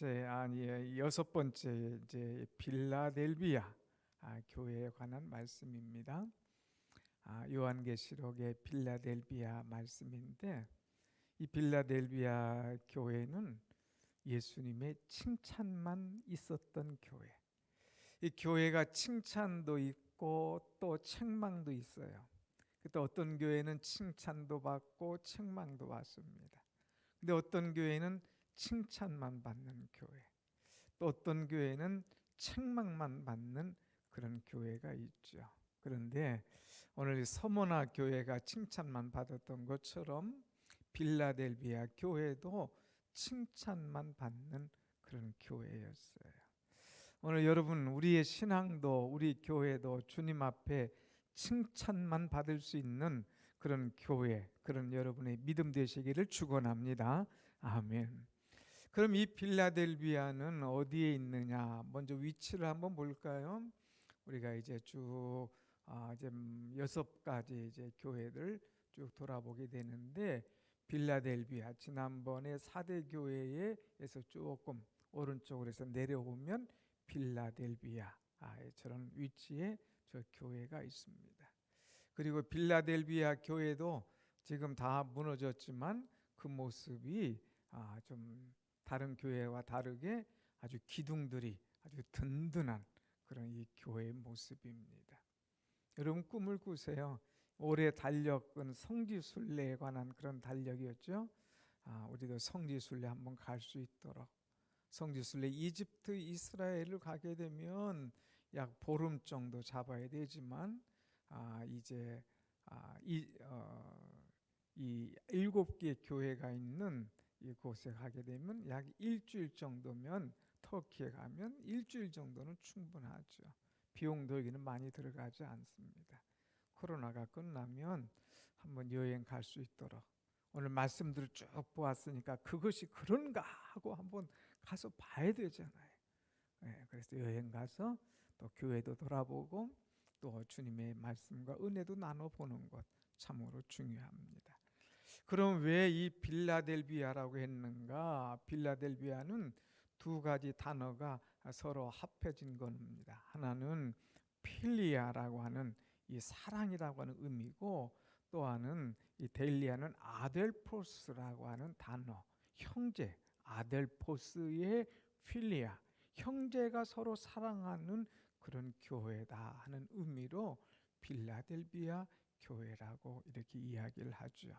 여섯 번째 이제 빌라델비아 교회에 관한 말씀입니다. 요한계시록의 빌라델비아 말씀인데, 이 빌라델비아 교회는 예수님의 칭찬만 있었던 교회. 이 교회가 칭찬도 있고 또 책망도 있어요. 또 어떤 교회는 칭찬도 받고 책망도 받습니다. 근데 어떤 교회는 칭찬만 받는 교회, 또 어떤 교회는 책망만 받는 그런 교회가 있죠. 그런데 오늘 서머나 교회가 칭찬만 받았던 것처럼 빌라델비아 교회도 칭찬만 받는 그런 교회였어요. 오늘 여러분, 우리의 신앙도 우리 교회도 주님 앞에 칭찬만 받을 수 있는 그런 교회, 그런 여러분의 믿음 되시기를 축원합니다. 아멘. 그럼 이 빌라델비아는 어디에 있느냐? 먼저 위치를 한번 볼까요? 우리가 이제 쭉 이제 여섯 가지 이제 교회를 쭉 돌아보게 되는데, 빌라델비아 지난번에 4대 교회에서 조금 오른쪽으로 해서 내려오면 빌라델비아 저런 위치에 저 교회가 있습니다. 그리고 빌라델비아 교회도 지금 다 무너졌지만 그 모습이 좀 다른 교회와 다르게 아주 기둥들이 아주 든든한 그런 이 교회의 모습입니다. 여러분, 꿈을 꾸세요. 올해 달력은 성지순례에 관한 그런 달력이었죠. 우리도 성지순례 한번 갈 수 있도록. 성지순례 이집트, 이스라엘을 가게 되면 약 보름 정도 잡아야 되지만 이제 이 7개 교회가 있는 이곳에 가게 되면 약 일주일 정도면, 터키에 가면 일주일 정도는 충분하죠. 비용도 여기는 많이 들어가지 않습니다. 코로나가 끝나면 한번 여행 갈 수 있도록, 오늘 말씀들을 쭉 보았으니까 그것이 그런가 하고 한번 가서 봐야 되잖아요. 그래서 여행 가서 또 교회도 돌아보고 또 주님의 말씀과 은혜도 나눠보는 것 참으로 중요합니다. 그럼 왜 이 빌라델비아라고 했는가? 빌라델비아는 두 가지 단어가 서로 합해진 겁니다. 하나는 필리아라고 하는 이 사랑이라고 하는 의미고, 또 하나는 이 델리아는 아델포스라고 하는 단어, 형제, 아델포스의 필리아, 형제가 서로 사랑하는 그런 교회다 하는 의미로 빌라델비아 교회라고 이렇게 이야기를 하죠.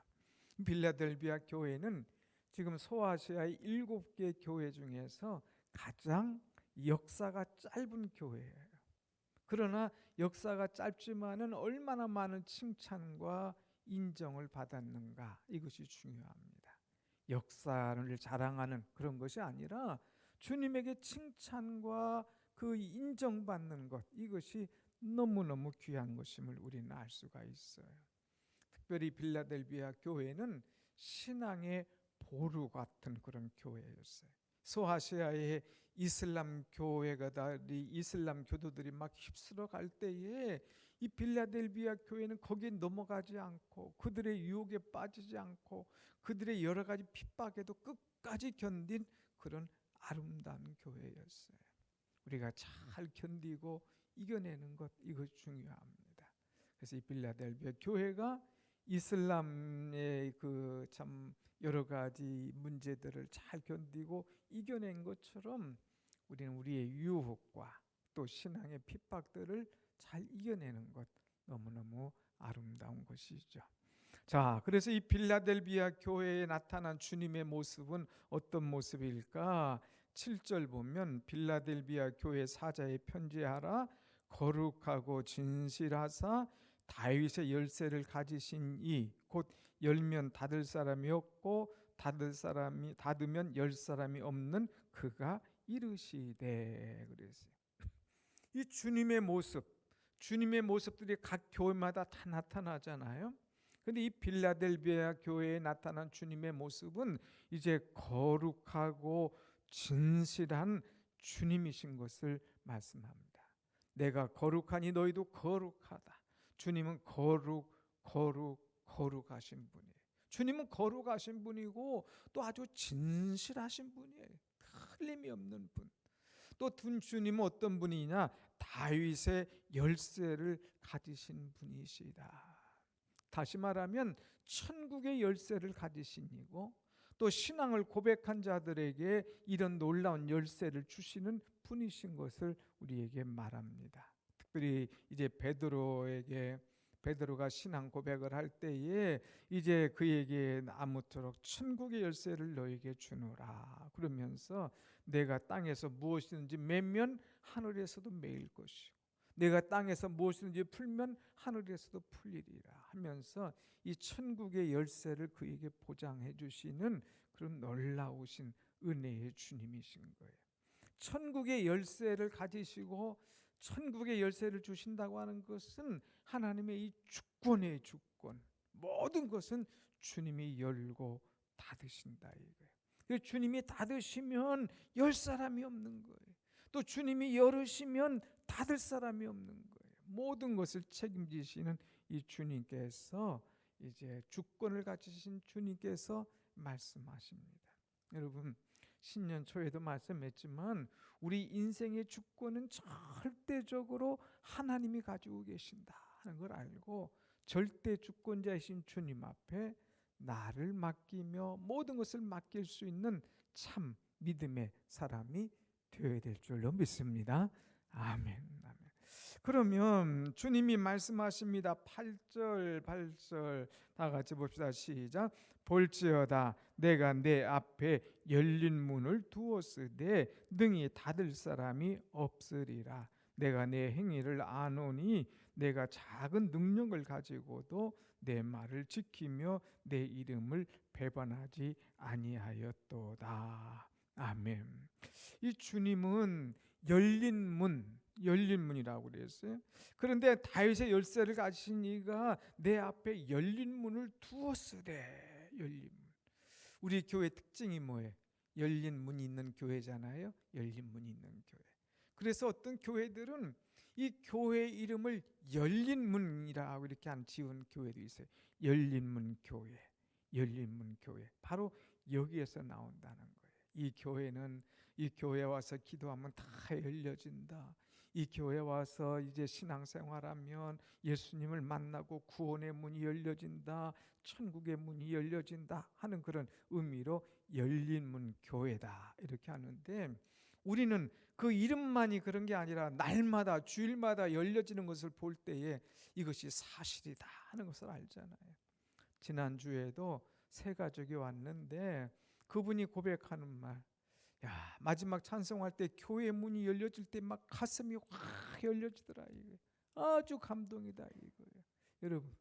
빌라델비아 교회는 지금 소아시아의 7개 교회 중에서 가장 역사가 짧은 교회예요. 그러나 역사가 짧지만은 얼마나 많은 칭찬과 인정을 받았는가, 이것이 중요합니다. 역사를 자랑하는 그런 것이 아니라 주님에게 칭찬과 그 인정받는 것, 이것이 너무너무 귀한 것임을 우리는 알 수가 있어요. 특별히 빌라델비아 교회는 신앙의 보루 같은 그런 교회였어요. 소아시아의 이슬람 교도들이 막 휩쓸어 갈 때에 이 빌라델비아 교회는 거기에 넘어가지 않고, 그들의 유혹에 빠지지 않고, 그들의 여러 가지 핍박에도 끝까지 견딘 그런 아름다운 교회였어요. 우리가 잘 견디고 이겨내는 것, 이것이 중요합니다. 그래서 이 빌라델비아 교회가 이슬람의 그 참 여러 가지 문제들을 잘 견디고 이겨낸 것처럼 우리는 우리의 유혹과 또 신앙의 핍박들을 잘 이겨내는 것, 너무너무 아름다운 것이죠. 자, 그래서 이 빌라델비아 교회에 나타난 주님의 모습은 어떤 모습일까? 7절 보면 빌라델비아 교회 사자에 편지하라. 거룩하고 진실하사 다윗의 열쇠를 가지신 이, 곧 열면 닫을 사람이 없고 닫으면 열 사람이 없는 그가 이르시되. 그랬어요. 이 주님의 모습들이 각 교회마다 다 나타나잖아요. 근데 이 빌라델비아 교회에 나타난 주님의 모습은 이제 거룩하고 진실한 주님이신 것을 말씀합니다. 내가 거룩하니 너희도 거룩하다. 주님은 거룩하신 분이에요. 주님은 거룩하신 분이고 또 아주 진실하신 분이에요. 틀림이 없는 분. 또 주님은 어떤 분이냐? 다윗의 열쇠를 가지신 분이시다. 다시 말하면 천국의 열쇠를 가지신 이고 또 신앙을 고백한 자들에게 이런 놀라운 열쇠를 주시는 분이신 것을 우리에게 말합니다. 특별히 이제 베드로가 신앙 고백을 할 때에 이제 그에게 아무쪼록 천국의 열쇠를 너에게 주노라 그러면서 내가 땅에서 무엇이든지 매면 하늘에서도 매일 것이고 내가 땅에서 무엇이든지 풀면 하늘에서도 풀리리라 하면서 이 천국의 열쇠를 그에게 보장해 주시는 그런 놀라우신 은혜의 주님이신 거예요. 천국의 열쇠를 가지시고 천국의 열쇠를 주신다고 하는 것은 하나님의 이 주권의 주권, 모든 것은 주님이 열고 닫으신다 이거예요. 주님이 닫으시면 열 사람이 없는 거예요. 또 주님이 열으시면 닫을 사람이 없는 거예요. 모든 것을 책임지시는 이 주님께서 이제 주권을 가지신 주님께서 말씀하십니다. 여러분 신년 초에도 말씀했지만 우리 인생의 주권은 절대적으로 하나님이 가지고 계신다 하는 걸 알고 절대 주권자이신 주님 앞에 나를 맡기며 모든 것을 맡길 수 있는 참 믿음의 사람이 되어야 될 줄로 믿습니다. 아멘. 아멘. 그러면 주님이 말씀하십니다. 8절 다 같이 봅시다. 시작. 볼지어다 내가 내 앞에 열린 문을 두었으되 능히 닫을 사람이 없으리라. 내가 내 행위를 아노니 내가 작은 능력을 가지고도 내 말을 지키며 내 이름을 배반하지 아니하였도다. 아멘. 이 주님은 열린 문이라고 그랬어요. 그런데 다윗의 열쇠를 가지신 이가 내 앞에 열린 문을 두었으되 열린 문. 우리 교회 특징이 뭐예요? 열린 문이 있는 교회잖아요. 열린 문이 있는 교회. 그래서 어떤 교회들은 이 교회 이름을 열린 문이라고 이렇게 지은 교회도 있어요. 열린 문 교회, 열린 문 교회. 바로 여기에서 나온다는 거예요. 이 교회는 이 교회 와서 기도하면 다 열려진다. 이 교회 와서 이제 신앙생활하면 예수님을 만나고 구원의 문이 열려진다. 천국의 문이 열려진다 하는 그런 의미로 열린 문 교회다 이렇게 하는데 우리는 그 이름만이 그런 게 아니라 날마다 주일마다 열려지는 것을 볼 때에 이것이 사실이다 하는 것을 알잖아요. 지난주에도 세 가족이 왔는데 그분이 고백하는 말, 야 마지막 찬송할 때 교회 문이 열려질 때 막 가슴이 확 열려지더라 이거. 아주 감동이다 이거예요. 여러분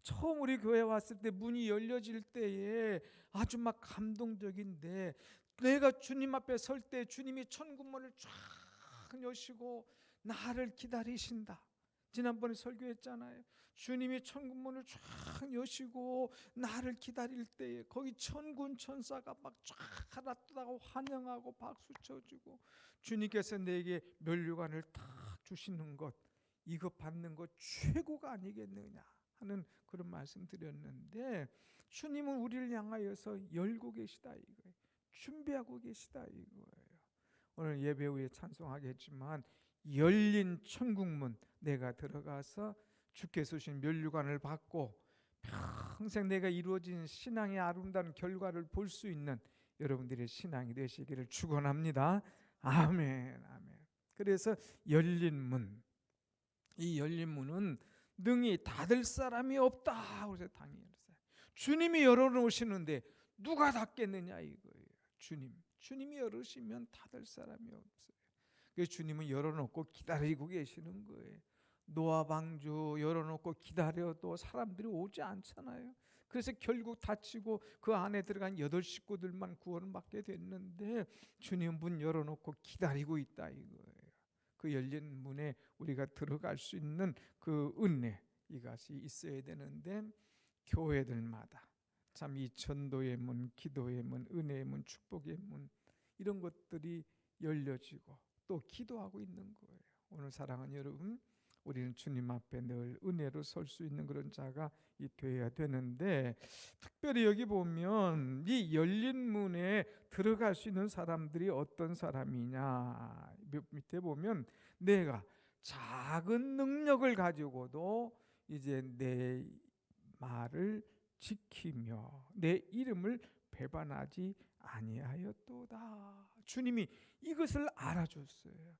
처음 우리 교회 왔을 때 문이 열려질 때에 아주 막 감동적인데 내가 주님 앞에 설 때 주님이 천국문을 쫙 여시고 나를 기다리신다. 지난번에 설교했잖아요. 주님이 천국문을 쫙 여시고 나를 기다릴 때에 거기 천군 천사가 막 쫙 알아뜯다가 환영하고 박수 쳐주고 주님께서 내게 면류관을 탁 주시는 것 이거 받는 것 최고가 아니겠느냐 하는 그런 말씀 드렸는데 주님은 우리를 향하여서 열고 계시다 이거예요. 준비하고 계시다 이거예요. 오늘 예배 후에 찬송하겠지만 열린 천국문 내가 들어가서 주께서 주신 면류관을 받고 평생 내가 이루어진 신앙의 아름다운 결과를 볼 수 있는 여러분들의 신앙이 되시기를 축원합니다. 아멘. 아멘. 그래서 열린 문, 이 열린 문은 능히 닫을 사람이 없다. 그래서 당연히 주님이 열어놓으시는데 누가 닫겠느냐 이거예요. 주님이 열으시면 닫을 사람이 없어요. 그래서 주님은 열어놓고 기다리고 계시는 거예요. 노아 방주 열어놓고 기다려도 사람들이 오지 않잖아요. 그래서 결국 닫히고 그 안에 들어간 8 식구들만 구원을 받게 됐는데 주님 문 열어놓고 기다리고 있다 이거예요. 그 열린 문에 우리가 들어갈 수 있는 그 은혜 이것이 있어야 되는데 교회들마다 참 이 전도의 문, 기도의 문, 은혜의 문, 축복의 문 이런 것들이 열려지고 또 기도하고 있는 거예요. 오늘 사랑하는 여러분 우리는 주님 앞에 늘 은혜로 설 수 있는 그런 자가 되어야 되는데, 특별히 여기 보면 이 열린 문에 들어갈 수 있는 사람들이 어떤 사람이냐, 밑에 보면 내가 작은 능력을 가지고도 이제 내 말을 지키며 내 이름을 배반하지 아니하였도다. 주님이 이것을 알아줬어요.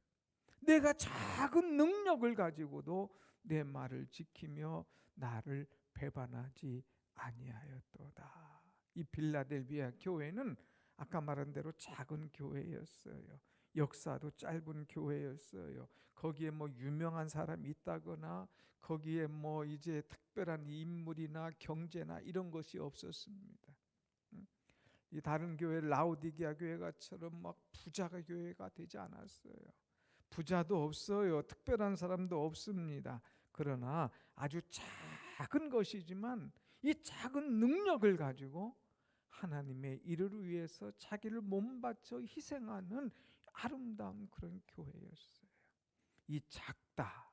내가 작은 능력을 가지고도 내 말을 지키며 나를 배반하지 아니하였도다. 이 빌라델비아 교회는 아까 말한 대로 작은 교회였어요. 역사도 짧은 교회였어요. 거기에 뭐 유명한 사람이 있다거나 거기에 뭐 이제 특별한 인물이나 경제나 이런 것이 없었습니다. 이 다른 교회 라오디게아 교회가처럼 막 부자가 교회가 되지 않았어요. 부자도 없어요. 특별한 사람도 없습니다. 그러나 아주 작은 것이지만 이 작은 능력을 가지고 하나님의 일을 위해서 자기를 몸바쳐 희생하는 아름다운 그런 교회였어요. 이 작다.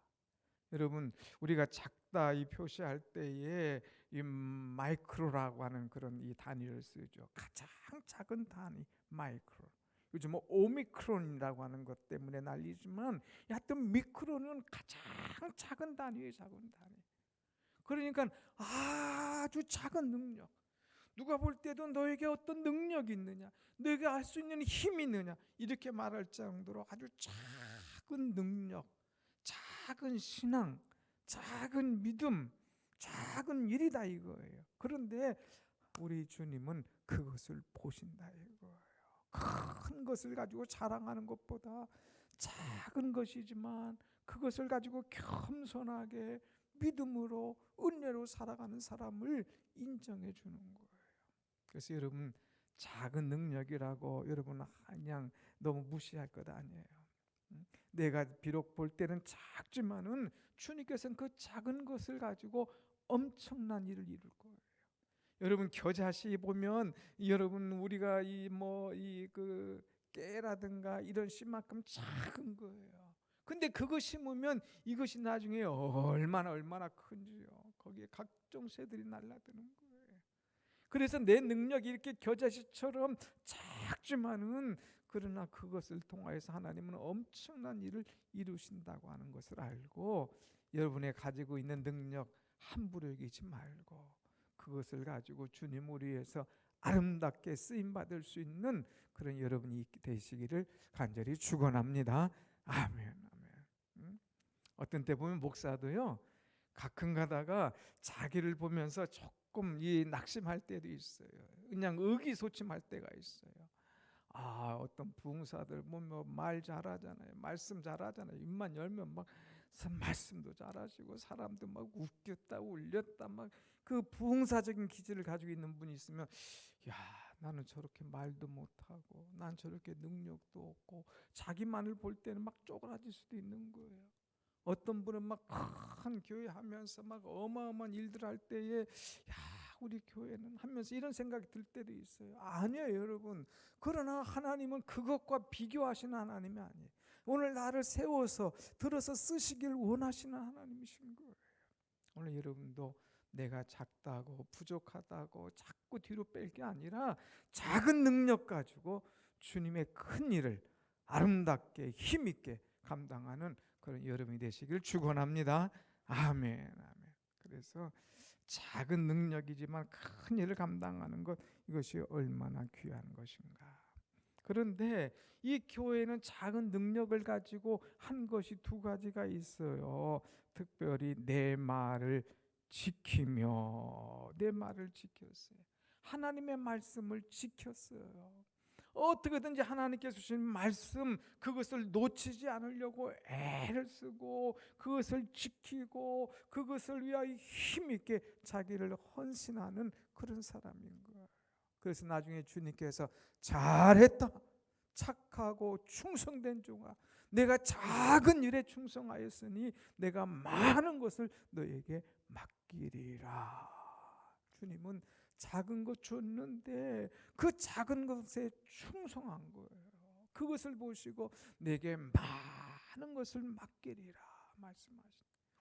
여러분, 우리가 작다 이 표시할 때에 이 마이크로라고 하는 그런 이 단위를 쓰죠. 가장 작은 단위 마이크로. 요즘 뭐 오미크론이라고 하는 것 때문에 난리지만 하여튼 미크론은 가장 작은 단위의 작은 단위. 그러니까 아주 작은 능력. 누가 볼 때도 너에게 어떤 능력이 있느냐, 너에게 알 수 있는 힘이 있느냐, 이렇게 말할 정도로 아주 작은 능력, 작은 신앙, 작은 믿음, 작은 일이다 이거예요. 그런데 우리 주님은 그것을 보신다 이거예요. 큰 것을 가지고 자랑하는 것보다 작은 것이지만 그것을 가지고 겸손하게 믿음으로 은혜로 살아가는 사람을 인정해 주는 거예요. 그래서 여러분, 작은 능력이라고 여러분 그냥 너무 무시할 것 아니에요. 내가 비록 볼 때는 작지만은 주님께서는 그 작은 것을 가지고 엄청난 일을 이룰 거예요. 여러분 겨자씨 보면 여러분 우리가 이 뭐 이 그 깨라든가 이런 씨만큼 작은 거예요. 근데 그거 심으면 이것이 나중에 얼마나 큰지요. 거기에 각종 새들이 날라드는 거예요. 그래서 내 능력이 이렇게 겨자씨처럼 작지만은 그러나 그것을 통하여서 하나님은 엄청난 일을 이루신다고 하는 것을 알고 여러분의 가지고 있는 능력 함부로 여기지 말고 그것을 가지고 주님을 위해서 아름답게 쓰임 받을 수 있는 그런 여러분이 되시기를 간절히 축원합니다. 아멘. 아멘. 어떤 때 보면 목사도요 가끔 가다가 자기를 보면서 조금 이 낙심할 때도 있어요. 그냥 의기소침할 때가 있어요. 어떤 부흥사들 보면 말 잘하잖아요. 말씀 잘하잖아요. 입만 열면 막 말씀도 잘하시고 사람도 막 웃겼다 울렸다 막 그 부흥사적인 기질을 가지고 있는 분이 있으면 야 나는 저렇게 말도 못하고 난 저렇게 능력도 없고 자기만을 볼 때는 막 쪼그라질 수도 있는 거예요. 어떤 분은 막 큰 교회 하면서 막 어마어마한 일들 할 때에 야 우리 교회는 하면서 이런 생각이 들 때도 있어요. 아니에요 여러분. 그러나 하나님은 그것과 비교하시는 하나님이 아니에요. 오늘 나를 세워서 들어서 쓰시길 원하시는 하나님이신 거예요. 오늘 여러분도 내가 작다고 부족하다고 자꾸 뒤로 뺄 게 아니라 작은 능력 가지고 주님의 큰 일을 아름답게 힘있게 감당하는 그런 여러분이 되시길 축원합니다. 아멘. 아멘. 그래서 작은 능력이지만 큰 일을 감당하는 것 이것이 얼마나 귀한 것인가. 그런데 이 교회는 작은 능력을 가지고 한 것이 두 가지가 있어요. 특별히 내 말을 지키며 내 말을 지켰어요. 하나님의 말씀을 지켰어요. 어떻게든지 하나님께서 주신 말씀 그것을 놓치지 않으려고 애를 쓰고 그것을 지키고 그것을 위하여 힘있게 자기를 헌신하는 그런 사람인 거예요. 그래서 나중에 주님께서 잘했다 착하고 충성된 종아 내가 작은 일에 충성하였으니 내가 많은 것을 너에게 맡기리라. 주님은 작은 것 줬는데 그 작은 것에 충성한 거예요. 그것을 보시고 내게 많은 것을 맡기리라 말씀하신.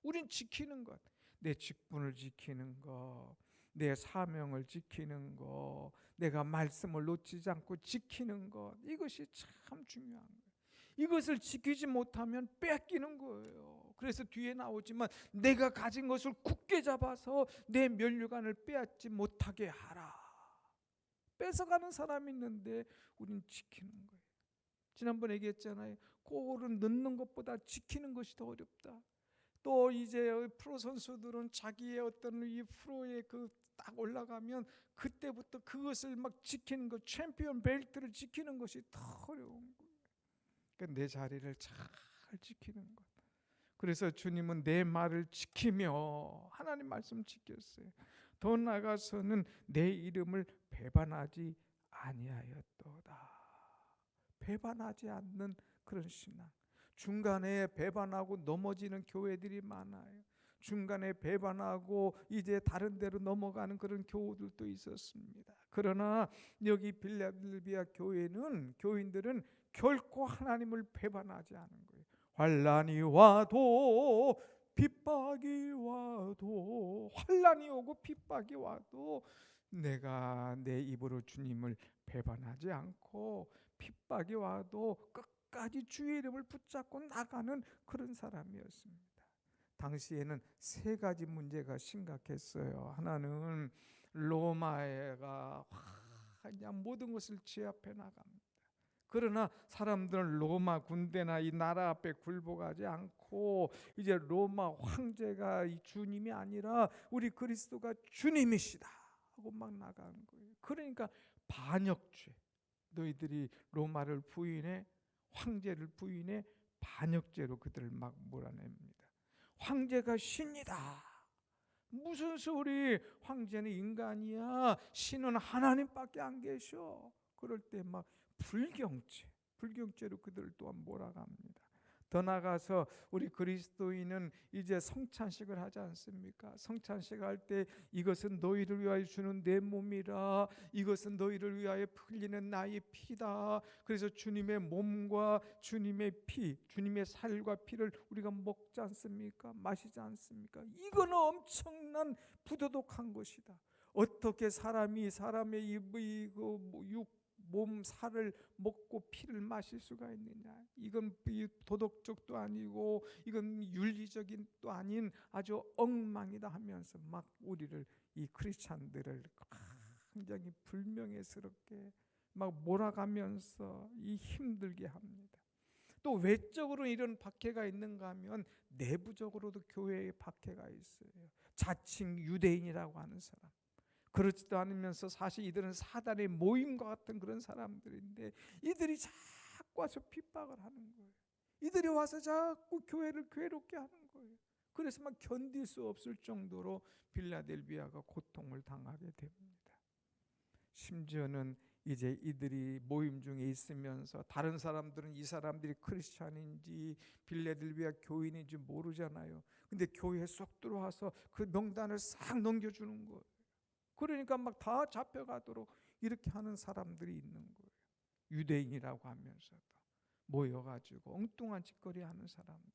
우린 지키는 것, 내 직분을 지키는 것, 내 사명을 지키는 것, 내가 말씀을 놓치지 않고 지키는 것, 이것이 참 중요한 거예요. 이것을 지키지 못하면 뺏기는 거예요. 그래서 뒤에 나오지만 내가 가진 것을 굳게 잡아서 내 면류관을 빼앗지 못하게 하라. 뺏어가는 사람이 있는데 우린 지키는 거예요. 지난번에 얘기했잖아요. 골을 넣는 것보다 지키는 것이 더 어렵다. 또 이제 프로 선수들은 자기의 어떤 이 프로의 그 딱 올라가면 그때부터 그것을 막 지키는 것, 챔피언 벨트를 지키는 것이 더 어려운 거예요. 그러니까 내 자리를 잘 지키는 것. 그래서 주님은 내 말을 지키며 하나님 말씀 지켰어요. 더 나아가서는 내 이름을 배반하지 아니하였도다. 배반하지 않는 그런 신앙. 중간에 배반하고 넘어지는 교회들이 많아요. 중간에 배반하고 이제 다른 데로 넘어가는 그런 교우들도 있었습니다. 그러나 여기 빌라델비아 교회는, 교인들은 결코 하나님을 배반하지 않은 거예요. 환난이 와도 핍박이 와도, 환난이 오고 핍박이 와도 내가 내 입으로 주님을 배반하지 않고, 핍박이 와도 끝까지 주의 이름을 붙잡고 나가는 그런 사람이었습니다. 당시에는 세 가지 문제가 심각했어요. 하나는 로마가 그냥 모든 것을 제압해 나갑니다. 그러나 사람들은 로마 군대나 이 나라 앞에 굴복하지 않고 이제 로마 황제가 이 주님이 아니라 우리 그리스도가 주님이시다 하고 막 나가는 거예요. 그러니까 반역죄, 너희들이 로마를 부인해, 황제를 부인해, 반역죄로 그들을 막 몰아냅니다. 황제가 신이다. 무슨 소리? 황제는 인간이야. 신은 하나님밖에 안 계셔. 그럴 때 막 불경죄로 그들을 또한 몰아갑니다. 더 나아가서 우리 그리스도인은 이제 성찬식을 하지 않습니까? 성찬식 할 때 이것은 너희를 위하여 주는 내 몸이라, 이것은 너희를 위하여 흘리는 나의 피다. 그래서 주님의 몸과 주님의 피, 주님의 살과 피를 우리가 먹지 않습니까? 마시지 않습니까? 이건 엄청난 부도덕한 것이다. 어떻게 사람이 사람의 몸 살을 먹고 피를 마실 수가 있느냐? 이건 도덕적도 아니고 이건 윤리적인 또 아닌 아주 엉망이다 하면서 막 우리를, 이 크리스찬들을 굉장히 불명예스럽게 막 몰아가면서 이 힘들게 합니다. 또 외적으로 이런 박해가 있는가 하면 내부적으로도 교회에 박해가 있어요. 자칭 유대인이라고 하는 사람, 그렇지도 않으면서 사실 이들은 사단의 모임과 같은 그런 사람들인데 이들이 자꾸 와서 핍박을 하는 거예요. 이들이 와서 자꾸 교회를 괴롭게 하는 거예요. 그래서 막 견딜 수 없을 정도로 빌라델비아가 고통을 당하게 됩니다. 심지어는 이제 이들이 모임 중에 있으면서 다른 사람들은 이 사람들이 크리스찬인지 빌라델비아 교인인지 모르잖아요. 근데 교회에 쏙 들어와서 그 명단을 싹 넘겨주는 거예요. 그러니까 막 다 잡혀가도록 이렇게 하는 사람들이 있는 거예요. 유대인이라고 하면서도 모여가지고 엉뚱한 짓거리 하는 사람들,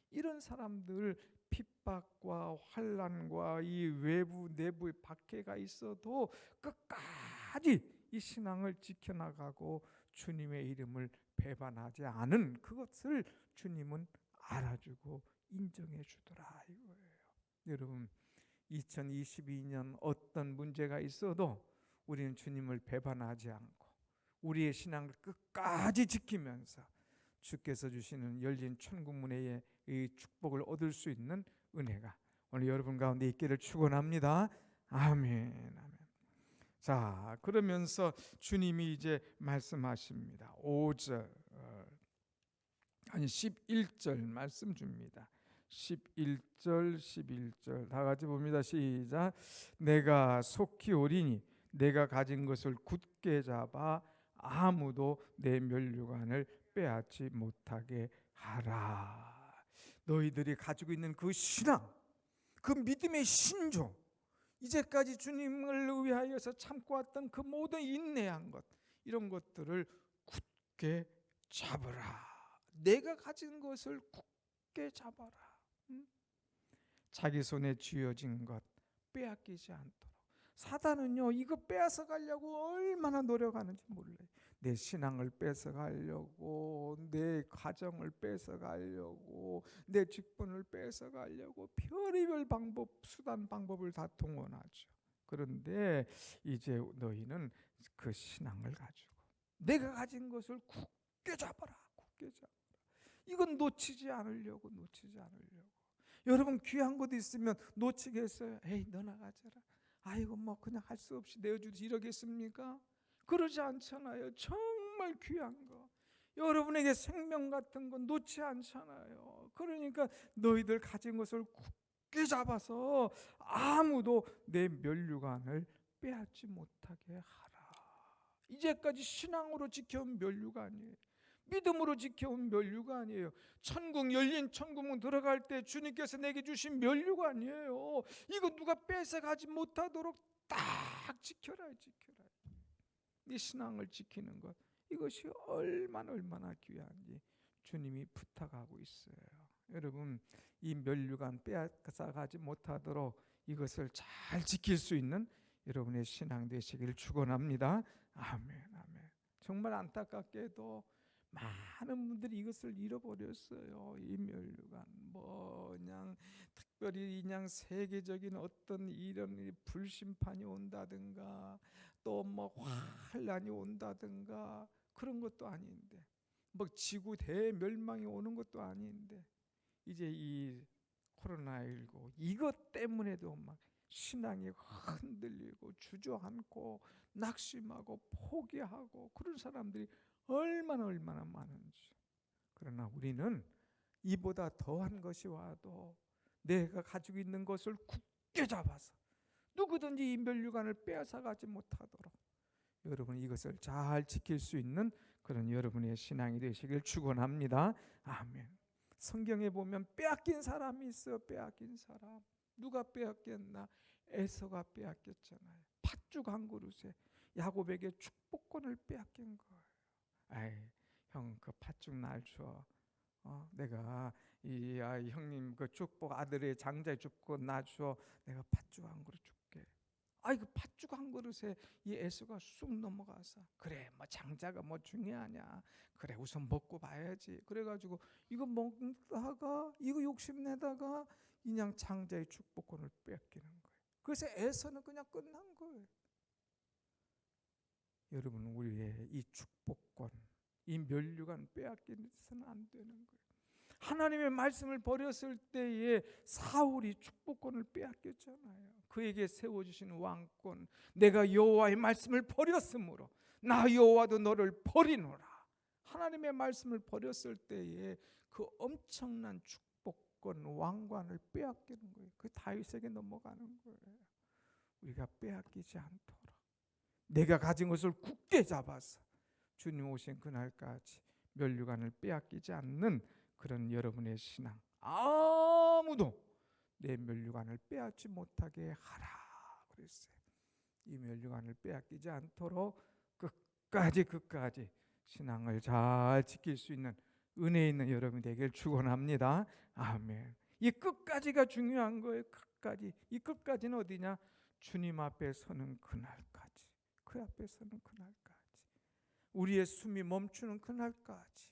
이런 사람들 핍박과 환난과 이 외부 내부의 박해가 있어도 끝까지 이 신앙을 지켜나가고 주님의 이름을 배반하지 않은 그것을 주님은 알아주고 인정해 주더라 이거예요. 여러분, 2022년 어떤 문제가 있어도 우리는 주님을 배반하지 않고 우리의 신앙을 끝까지 지키면서 주께서 주시는 열린 천국문의 이 축복을 얻을 수 있는 은혜가 오늘 여러분 가운데 있기를 축원합니다. 아멘, 아멘. 자, 그러면서 주님이 이제 말씀하십니다. 5절 아니 11절 말씀 줍니다. 11절 11절 다 같이 봅니다. 시작. 내가 속히 오리니 내가 가진 것을 굳게 잡아 아무도 내 면류관을 빼앗지 못하게 하라. 너희들이 가지고 있는 그 신앙, 그 믿음의 신조, 이제까지 주님을 위하여서 참고 왔던 그 모든 인내한 것, 이런 것들을 굳게 잡으라. 내가 가진 것을 굳게 잡아라. 자기 손에 쥐어진 것 빼앗기지 않도록. 사단은요, 이거 빼앗아 가려고 얼마나 노력하는지 몰라요. 내 신앙을 뺏어 가려고, 내 가정을 뺏어 가려고, 내 직분을 뺏어 가려고 별의별 방법, 수단 방법을 다 동원하죠. 그런데 이제 너희는 그 신앙을 가지고 내가 가진 것을 굳게 잡아라. 굳게 잡아라. 이건 놓치지 않으려고. 여러분 귀한 것 있으면 놓치겠어요? 에이 너나 가져라. 아이고 뭐 그냥 할 수 없이 내어주지 이러겠습니까? 그러지 않잖아요. 정말 귀한 거, 여러분에게 생명 같은 건 놓지 않잖아요. 그러니까 너희들 가진 것을 굳게 잡아서 아무도 내 면류관을 빼앗지 못하게 하라. 이제까지 신앙으로 지켜온 면류관이에요. 믿음으로 지켜온 면류관이에요. 천국, 열린 천국문 들어갈 때 주님께서 내게 주신 면류관이에요. 이거 누가 뺏어가지 못하도록 딱 지켜라. 네 신앙을 지키는 것, 이것이 얼마나 귀한지 주님이 부탁하고 있어요. 여러분 이 면류관 빼앗아가지 못하도록 이것을 잘 지킬 수 있는 여러분의 신앙 되시기를 축원합니다. 아멘. 정말 안타깝게도 많은 분들이 이것을 잃어버렸어요. 이 면류관 그냥 특별히 그냥 세계적인 어떤 이런 불심판이 온다든가 또 환란이 온다든가 그런 것도 아닌데, 지구 대멸망이 오는 것도 아닌데, 이제 이 코로나19 이것 때문에도 신앙이 흔들리고 주저앉고 낙심하고 포기하고 그런 사람들이 얼마나 많은지. 그러나 우리는 이보다 더한 것이 와도 내가 가지고 있는 것을 굳게 잡아서 누구든지 이 면류관을 빼앗아가지 못하도록 여러분 이것을 잘 지킬 수 있는 그런 여러분의 신앙이 되시길 축원합니다. 아멘. 성경에 보면 빼앗긴 사람이 있어요. 빼앗긴 사람. 누가 빼앗겼나? 에서가 빼앗겼잖아요. 팥죽 한 그릇에 야곱에게 축복권을 빼앗긴 거예요. 아이, 형 그 팥죽 날 줘. 내가 형님 그 축복 아들의 장자의 축복 나 줘. 내가 팥죽 한 그릇 줄게. 그 팥죽 한 그릇에 이 에서가 쑥 넘어가서 그래 장자가 중요하냐, 그래 우선 먹고 봐야지. 그래가지고 이거 먹다가 이거 욕심내다가 그냥 장자의 축복권을 뺏기는 거예요. 그래서 에서는 그냥 끝난 거예요. 여러분 우리의 이 축복권, 이 면류관 빼앗기서는 안 되는 거예요. 하나님의 말씀을 버렸을 때에 사울이 축복권을 빼앗겼잖아요. 그에게 세워주신 왕권, 내가 여호와의 말씀을 버렸으므로 나 여호와도 너를 버리노라. 하나님의 말씀을 버렸을 때에 그 엄청난 축복권, 왕관을 빼앗기는 거예요. 그 다윗에게 넘어가는 거예요. 우리가 빼앗기지 않도록 내가 가진 것을 굳게 잡아서 주님 오신 그날까지 면류관을 빼앗기지 않는 그런 여러분의 신앙, 아무도 내 면류관을 빼앗지 못하게 하라 그랬어요. 이 면류관을 빼앗기지 않도록 끝까지 신앙을 잘 지킬 수 있는 은혜 있는 여러분이 되길 축원합니다. 아멘. 이 끝까지가 중요한 거예요. 이 끝까지는 어디냐? 주님 앞에 서는 그날까지. 그 앞에 서는 그날까지. 우리의 숨이 멈추는 그날까지.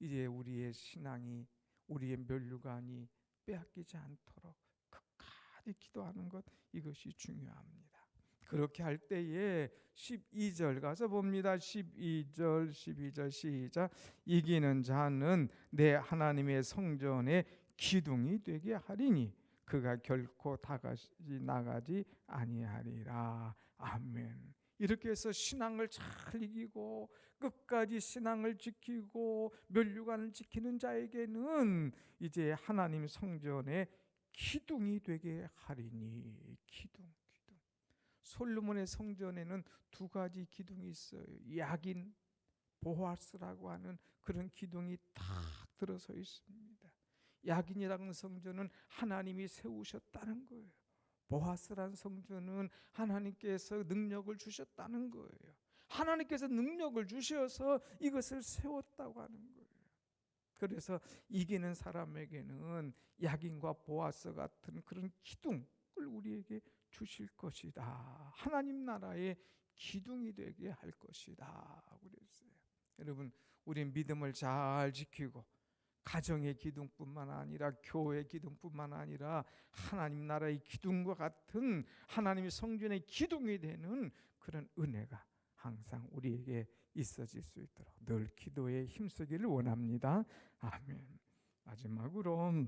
이제 우리의 신앙이, 우리의 면류관이 빼앗기지 않도록 끝까지 기도하는 것, 이것이 중요합니다. 그렇게 할 때에 12절 가서 봅니다. 12절 시작. 이기는 자는 내 하나님의 성전의 기둥이 되게 하리니 그가 결코 나가지 아니하리라. 아멘. 이렇게 해서 신앙을 잘 이기고 끝까지 신앙을 지키고 면류관을 지키는 자에게는 이제 하나님 성전의 기둥이 되게 하리니. 기둥. 솔로몬의 성전에는 두 가지 기둥이 있어요. 야긴, 보아스라고 하는 그런 기둥이 딱 들어서 있습니다. 야긴이라는 성전은 하나님이 세우셨다는 거예요. 보아스라는 성전은 하나님께서 능력을 주셨다는 거예요. 하나님께서 능력을 주셔서 이것을 세웠다고 하는 거예요. 그래서 이기는 사람에게는 야긴과 보아스 같은 그런 기둥을 우리에게 주실 것이다. 하나님 나라의 기둥이 되게 할 것이다. 그랬어요. 여러분, 우리 믿음을 잘 지키고 가정의 기둥뿐만 아니라 교회의 기둥뿐만 아니라 하나님 나라의 기둥과 같은 하나님의 성전의 기둥이 되는 그런 은혜가 항상 우리에게 있어질 수 있도록 늘 기도에 힘쓰기를 원합니다. 아멘. 마지막으로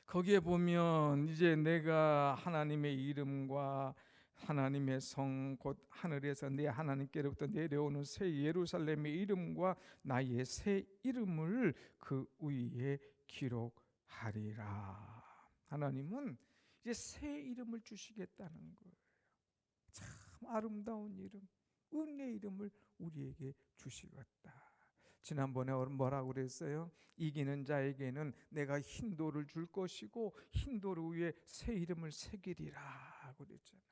거기에 보면 이제 내가 하나님의 이름과 하나님의 성 곧 하늘에서 내 하나님께로부터 내려오는 새 예루살렘의 이름과 나의 새 이름을 그 위에 기록하리라. 하나님은 이제 새 이름을 주시겠다는 거예요. 참 아름다운 이름, 은혜의 이름을 우리에게 주시겠다. 지난번에 뭐라고 그랬어요? 이기는 자에게는 내가 흰 돌을 줄 것이고 흰 돌 위에 새 이름을 새기리라 그랬잖아요.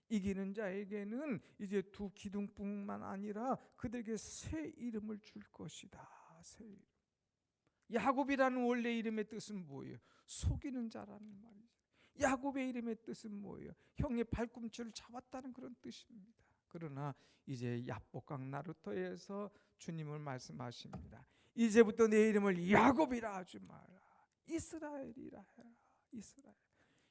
이기는 자에게는 이제 두 기둥뿐만 아니라 그들에게 새 이름을 줄 것이다. 새 이름. 야곱이라는 원래 이름의 뜻은 뭐예요? 속이는 자라는 말이죠. 야곱의 이름의 뜻은 뭐예요? 형의 발꿈치를 잡았다는 그런 뜻입니다. 그러나 이제 야복강 나루터에서 주님을 말씀하십니다. 이제부터 내 이름을 야곱이라 하지 마라. 이스라엘이라 해라. 이스라엘.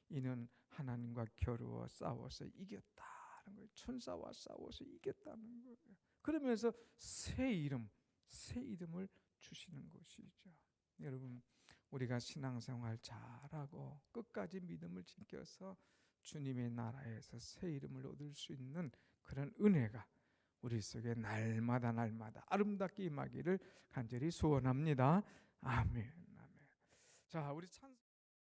이는 하나님과 겨루어 싸워서 이겼다는 거예요. 천사와 싸워서 이겼다는 거예요. 그러면서 새 이름을 주시는 것이죠. 여러분, 우리가 신앙생활 잘하고 끝까지 믿음을 지켜서 주님의 나라에서 새 이름을 얻을 수 있는 그런 은혜가 우리 속에 날마다 아름답게 임하기를 간절히 소원합니다. 아멘. 아멘. 자, 우리 찬